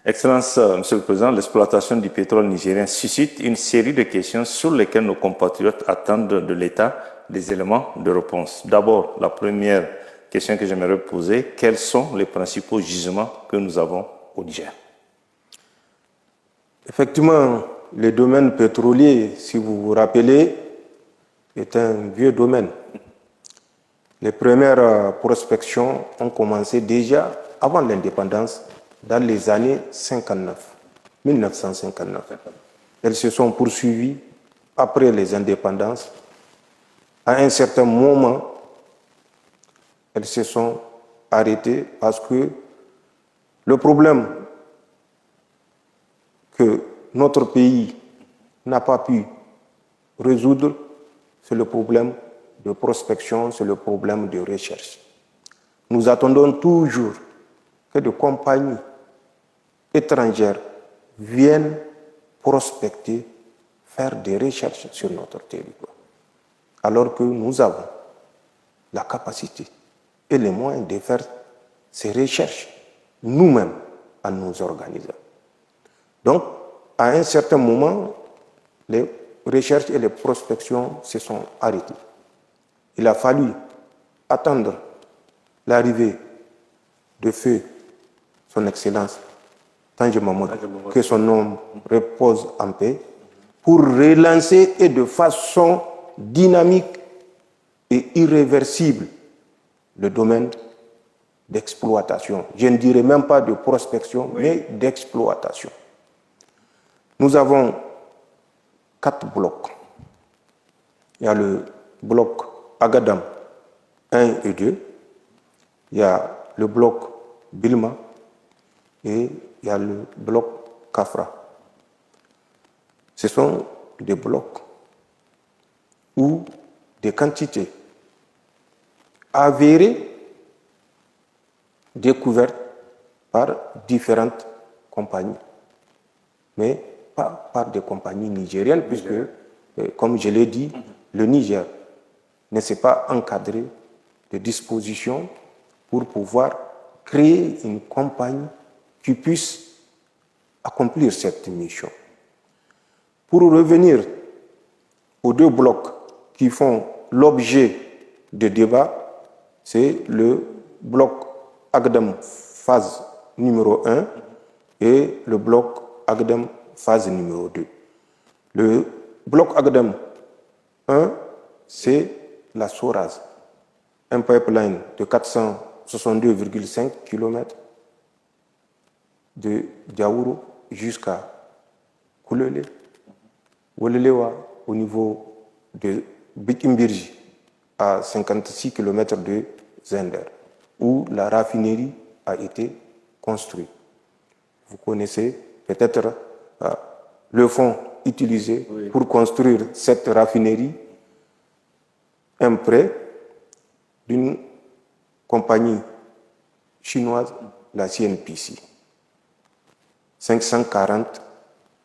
Excellence, Monsieur le Président, l'exploitation du pétrole nigérien suscite une série de questions sur lesquelles nos compatriotes attendent de l'État des éléments de réponse. D'abord, la première question que j'aimerais poser, quels sont les principaux gisements que nous avons au Niger? Effectivement, le domaine pétrolier, si vous vous rappelez, est un vieux domaine. Les premières prospections ont commencé déjà avant l'indépendance, dans les années 1959. Elles se sont poursuivies après les indépendances. À un certain moment, elles se sont arrêtées parce que le problème que notre pays n'a pas pu résoudre, c'est le problème de prospection, c'est le problème de recherche. Nous attendons toujours que des compagnies étrangères viennent prospecter, faire des recherches sur notre territoire. Alors que nous avons la capacité et les moyens de faire ces recherches nous-mêmes en nous organisant. Donc, à un certain moment, les recherches et les prospections se sont arrêtées. Il a fallu attendre l'arrivée de feu son Excellence Tandja Mamadou, que son nom repose en paix, pour relancer et de façon dynamique et irréversible le domaine d'exploitation. Je ne dirais même pas de prospection, mais d'exploitation. Nous avons 4 blocs. Il y a le bloc Agadam 1 et 2, il y a le bloc Bilma et il y a le bloc Kafra. Ce sont des blocs où des quantités avérées découvertes par différentes compagnies, mais pas par des compagnies nigériennes, puisque, comme je l'ai dit, le Niger ne s'est pas encadré de dispositions pour pouvoir créer une compagnie qui puisse accomplir cette mission. Pour revenir aux 2 blocs qui font l'objet de débats, c'est le bloc Agadam phase numéro 1 et le bloc Agadam phase numéro 2. Le bloc Agadam 1, c'est la Soraz, un pipeline de 462,5 km de Diaouro jusqu'à Koulele, Wolelewa au niveau de Bikimbirji, à 56 km de Zender, où la raffinerie a été construite. Vous connaissez peut-être le fonds utilisé pour construire cette raffinerie, un prêt d'une compagnie chinoise, la CNPC. 540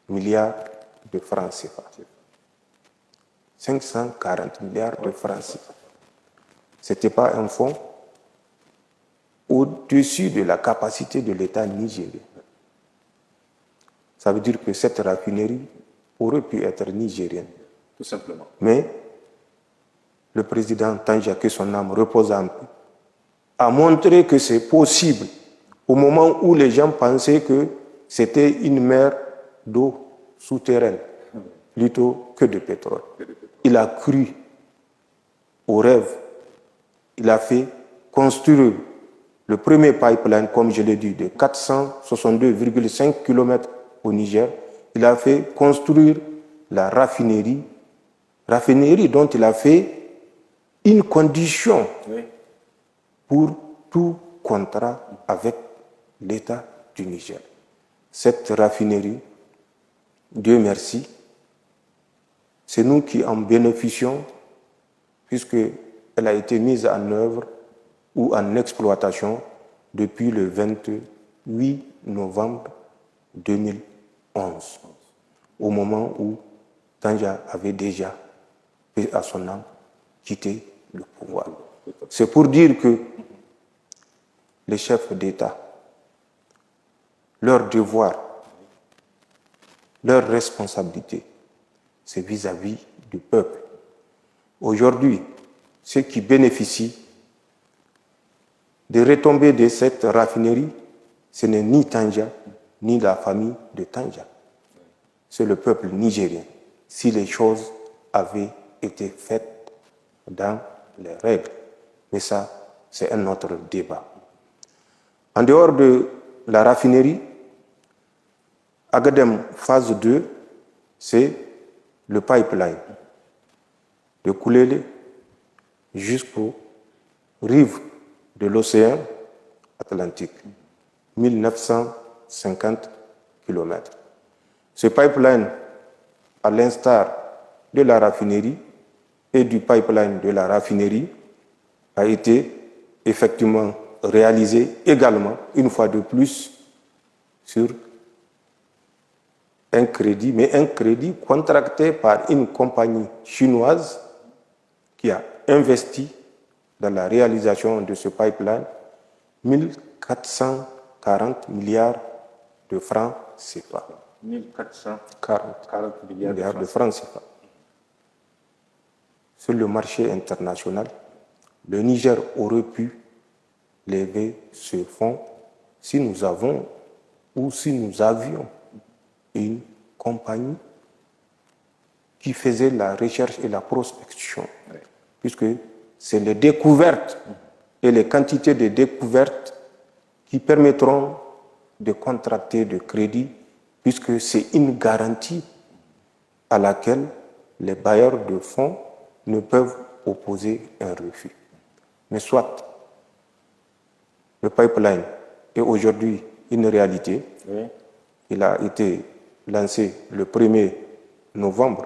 milliards de francs CFA. 540 milliards de francs CFA. Ce n'était pas un fonds au-dessus de la capacité de l'État nigérien. Ça veut dire que cette raffinerie aurait pu être nigérienne. Tout simplement. Mais le président Tandja, que son âme repose en paix, a montré que c'est possible au moment où les gens pensaient que c'était une mer d'eau souterraine plutôt que de pétrole. Il a cru au rêve. Il a fait construire le premier pipeline, comme je l'ai dit, de 462,5 km au Niger. Il a fait construire la raffinerie dont il a fait une condition pour tout contrat avec l'État du Niger. Cette raffinerie, Dieu merci, c'est nous qui en bénéficions puisqu'elle a été mise en œuvre ou en exploitation depuis le 28 novembre 2011, au moment où Tandja avait déjà, paix à son âme, quitté le pouvoir. C'est pour dire que les chefs d'État leur devoir, leur responsabilité, c'est vis-à-vis du peuple. Aujourd'hui, ceux qui bénéficient des retombées de cette raffinerie, ce n'est ni Tandja, ni la famille de Tandja. C'est le peuple nigérien, si les choses avaient été faites dans les règles. Mais ça, c'est un autre débat. En dehors de la raffinerie, Agadem phase 2, c'est le pipeline de Koulélé jusqu'aux rives de l'océan Atlantique, 1950 km. Ce pipeline, à l'instar de la raffinerie et du pipeline de la raffinerie, a été effectivement réalisé également, une fois de plus, sur un crédit, mais un crédit contracté par une compagnie chinoise qui a investi dans la réalisation de ce pipeline 1440 milliards de francs CFA. 1440 milliards de francs CFA. Sur le marché international, le Niger aurait pu lever ce fonds si nous avons ou si nous avions une compagnie qui faisait la recherche et la prospection, puisque c'est les découvertes et les quantités de découvertes qui permettront de contracter de crédit, puisque c'est une garantie à laquelle les bailleurs de fonds ne peuvent opposer un refus. Mais soit le pipeline est aujourd'hui une réalité. Oui. Il a été lancé le 1er novembre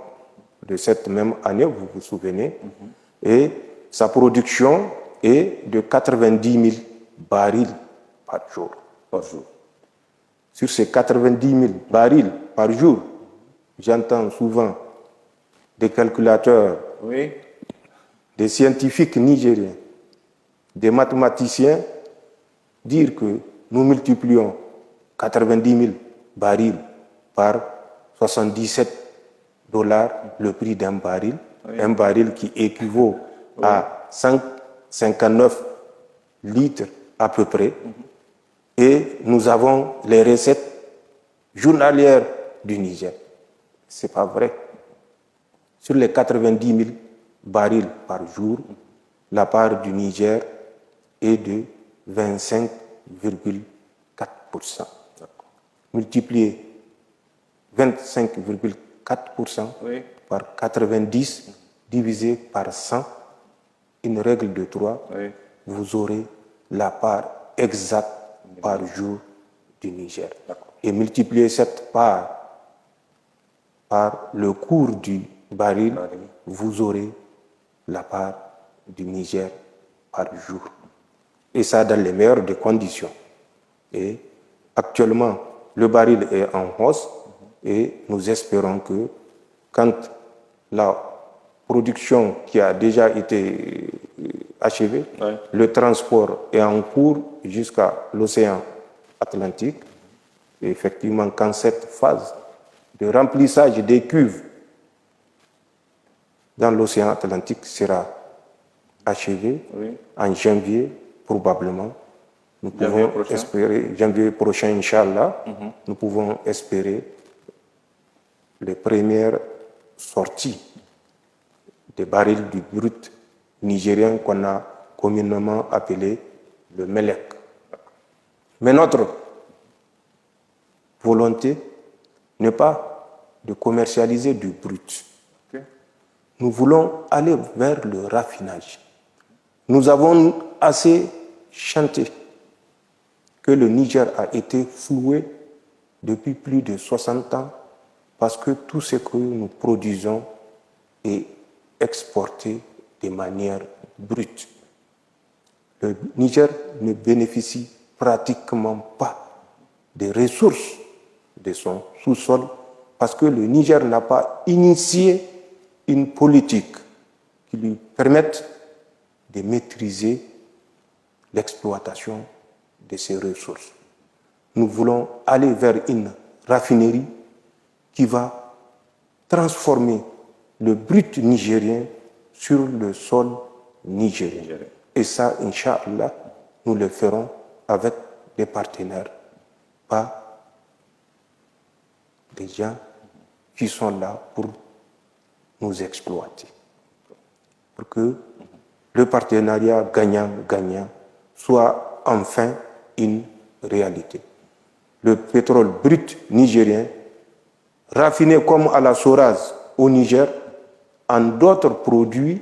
de cette même année, vous vous souvenez, et sa production est de 90 000 barils par jour. Sur ces 90 000 barils par jour, j'entends souvent des calculateurs, oui, des scientifiques nigériens, des mathématiciens dire que nous multiplions 90 000 barils par 77 $, le prix d'un baril, oui, un baril qui équivaut, oui, à 159 litres à peu près, et nous avons les recettes journalières du Niger. Ce n'est pas vrai. Sur les 90 000 barils par jour, la part du Niger est de 25,4%. Multiplier 25,4%, oui, par 90 divisé par 100, une règle de 3, oui, vous aurez la part exacte par jour du Niger. Et multiplier cette part par le cours du baril, vous aurez la part du Niger par jour. Et ça dans les meilleures des conditions. Et actuellement, le baril est en hausse et nous espérons que quand la production qui a déjà été achevée, ouais, le transport est en cours jusqu'à l'océan Atlantique, et effectivement, quand cette phase de remplissage des cuves dans l'océan Atlantique sera achevée, oui, en janvier, probablement, nous pouvons espérer, janvier prochain, Inch'Allah, nous pouvons espérer les premières sorties des barils du brut nigérien qu'on a communément appelé le Melek. Mais notre volonté n'est pas de commercialiser du brut. Okay. Nous voulons aller vers le raffinage. Nous avons assez chanté que le Niger a été floué depuis plus de 60 ans parce que tout ce que nous produisons est exporté de manière brute. Le Niger ne bénéficie pratiquement pas des ressources de son sous-sol parce que le Niger n'a pas initié une politique qui lui permette de maîtriser l'exploitation de ses ressources. nous voulons aller vers une raffinerie qui va transformer le brut nigérien sur le sol nigérien. Et ça, Inch'Allah, nous le ferons avec des partenaires, pas des gens qui sont là pour nous exploiter. Pour que le partenariat gagnant-gagnant soit enfin une réalité. Le pétrole brut nigérien, raffiné comme à la Soraz au Niger, en d'autres produits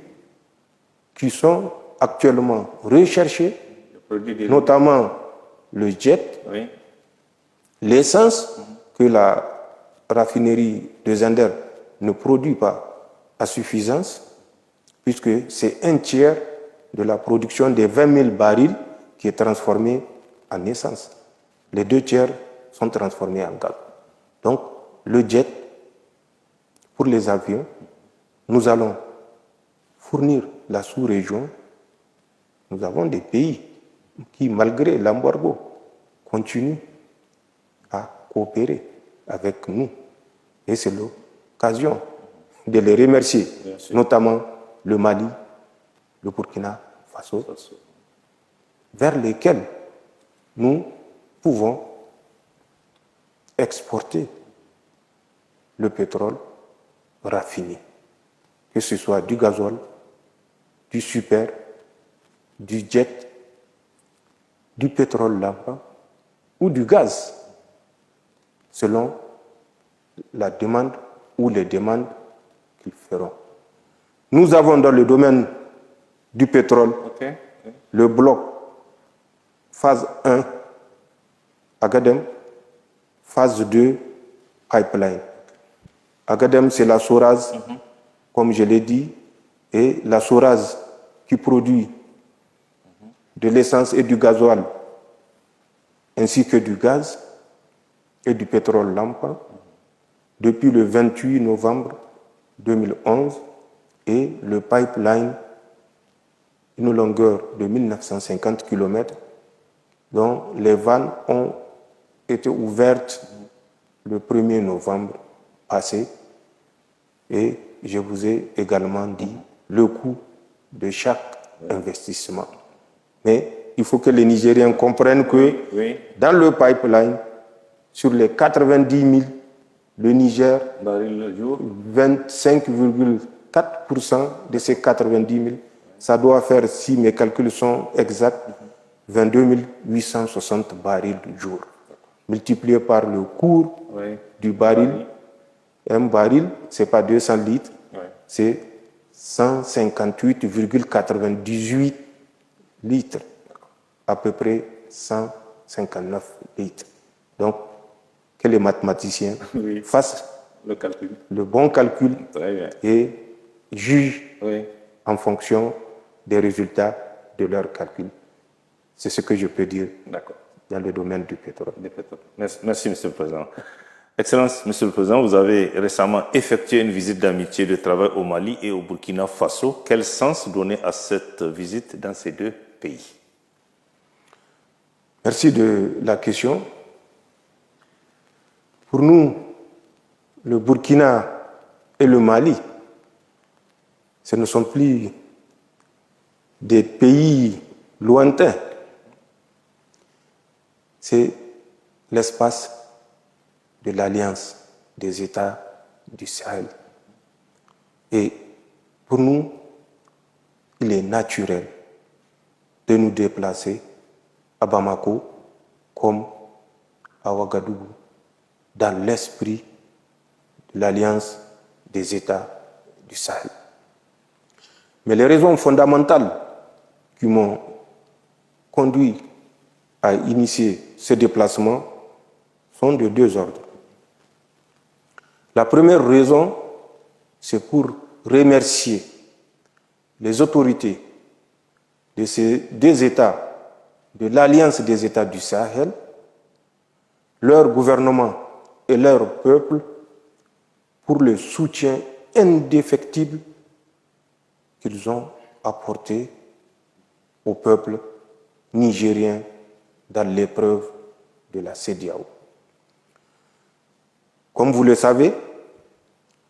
qui sont actuellement recherchés, notamment le jet, Oui. l'essence que la raffinerie de Zender ne produit pas à suffisance, puisque c'est un tiers de la production des 20 000 barils qui est transformée en essence. Les 2 tiers sont transformés en gaz. Donc, le jet, pour les avions, nous allons fournir la sous-région. Nous avons des pays qui, malgré l'embargo, continuent à coopérer avec nous. Et c'est l'occasion de les remercier, notamment le Mali, le Burkina Faso, vers lesquels nous pouvons exporter le pétrole raffiné, que ce soit du gazole, du super, du jet, du pétrole lampa ou du gaz, selon la demande ou les demandes qu'ils feront. Nous avons dans le domaine du pétrole le bloc phase 1 Agadem, phase 2 pipeline. Agadem, c'est la Soraz, comme je l'ai dit, et la Soraz qui produit de l'essence et du gasoil, ainsi que du gaz et du pétrole lampa, depuis le 28 novembre 2011, et le pipeline, une longueur de 1950 km, dont les vannes ont été ouvertes le 1er novembre passé, et je vous ai également dit le coût de chaque investissement. Mais il faut que les Nigériens comprennent que dans le pipeline, sur les 90 000, le Niger, 25,4% de ces 90 000, ça doit faire, si mes calculs sont exacts, 22 860 barils du jour. Multiplié par le cours du baril. Un baril, ce n'est pas 200 litres, c'est 158,98 litres, à peu près 159 litres. Donc, que les mathématiciens fassent le bon calcul et jugent en fonction des résultats de leur calcul. C'est ce que je peux dire dans le domaine du pétrole. Merci, Monsieur le Président. Excellence, Monsieur le Président, vous avez récemment effectué une visite d'amitié de travail au Mali et au Burkina Faso. Quel sens donner à cette visite dans ces 2 pays? Merci de la question. Pour nous, le Burkina et le Mali, ce ne sont plus des pays lointains. C'est l'espace de l'Alliance des États du Sahel. Et pour nous, il est naturel de nous déplacer à Bamako comme à Ouagadougou, dans l'esprit de l'Alliance des États du Sahel. Mais les raisons fondamentales qui m'ont conduit à initier ce déplacement sont de 2 ordres. La première raison, c'est pour remercier les autorités de ces 2 États, de l'Alliance des États du Sahel, leur gouvernement et leur peuple, pour le soutien indéfectible qu'ils ont apporté au peuple nigérien dans l'épreuve de la CEDEAO. Comme vous le savez,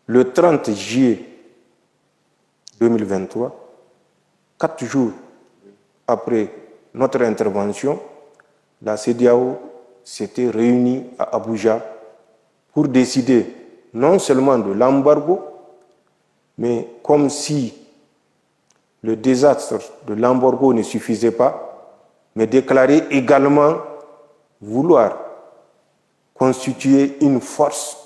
le 30 juillet 2023, 4 jours après notre intervention, la CEDEAO s'était réunie à Abuja pour décider non seulement de l'embargo, mais comme si le désastre de l'embargo ne suffisait pas, mais déclarer également vouloir constituer une force